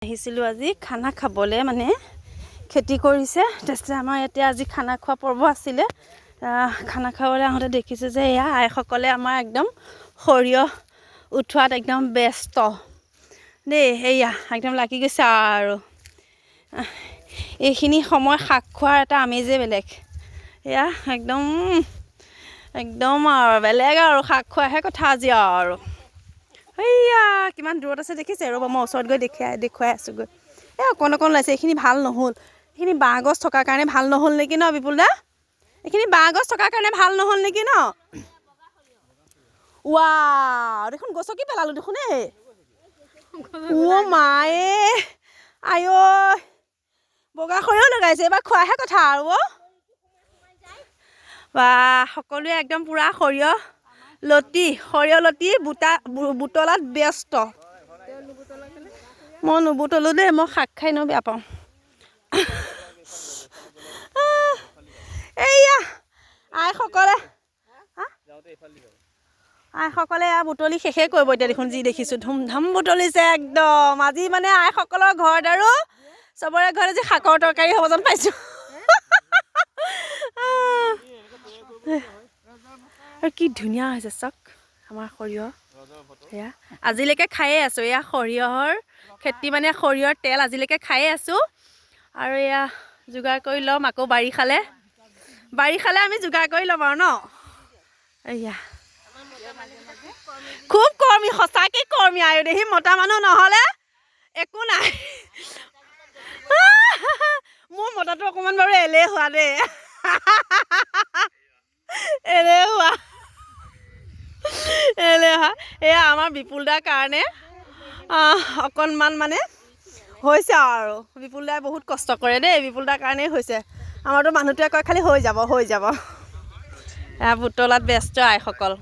আহিছিলোঁ আজি খানা খাবলৈ, মানে খেতি কৰিছে। তাৰপিছত আমাৰ ইয়াতে আজি খানা খোৱা পৰ্ব আছিলে। খানা খাবলৈ আহোঁতে দেখিছোঁ যে এয়া আইসকলে আমাৰ একদম সৰিয়হ উঠোৱাত একদম ব্যস্ত দেই। এয়া একদম লাগি গৈছে আৰু এইখিনি সময় শাক খোৱাৰ এটা আমেজেই বেলেগ। এয়া একদম আৰু বেলেগ আৰু শাক খোৱাহে কথা আজি আৰু। এইয়া কিমান দূৰত আছে দেখিছে? ৰ'ব মই ওচৰত গৈ দেখুৱাই আছোঁগৈ। এই অকণ ওলাইছে। এইখিনি ভাল নহ'ল। এইখিনি বাঁহ গছ থকাৰ কাৰণে ভাল নহ'ল নেকি ন বিপুল দা? এইখিনি বাঁহ গছ থকাৰ কাৰণে ভাল নহ'ল নেকি ন? ৱাও, দেখোন গছকি পেলালোঁ দেখোন। মায়ে আই ঐ, বগা সৰিয়হ লগাইছে। এইবাৰ খোৱাহে কথা আৰু বা সকলোৱে একদম পূৰা সৰিয়হ লতি বুটলাত ব্যস্ত। মই নুবুটলোঁ দেই, মই শাক খাই এনেও বেয়া পাওঁ। এইয়া আইসকলে বুটলি শেষেই কৰিব এতিয়া দেখোন। যি দেখিছোঁ ধুমধাম বুটলিছে একদম। আজি মানে আইসকলৰ ঘৰত আৰু চবৰে ঘৰত আজি শাকৰ তৰকাৰী হ'ব যেন পাইছোঁ। আৰু কি ধুনীয়া হৈছে চাওক আমাৰ সৰিয়হ। সেয়া আজিলৈকে খায়ে আছোঁ। এয়া সৰিয়হৰ খেতি, মানে সৰিয়হৰ তেল আজিলৈকে খায়ে আছোঁ। আৰু এয়া যোগাৰ কৰি ল'ম আকৌ বাৰিষালে আমি যোগাৰ কৰি ল'ম আৰু ন। এয়া খুব কৰ্মী, সঁচাকৈ কৰ্মী আৰু দেহি। মতা মানুহ নহ'লে একো নাই। মোৰ মতাটো অকণমান বাৰু এলেহুৱা দেই। এলেহুৱা। এয়া আমাৰ বিপুল দাৰ কাৰণে অকণমান মানে হৈছে আৰু। বিপুল দাই বহুত কষ্ট কৰে দেই। বিপুল দাৰ কাৰণেই হৈছে। আমাৰতো মানুহটোৱে কয় খালি হৈ যাব। এয়া বুটলাত ব্যস্ত আইসকল।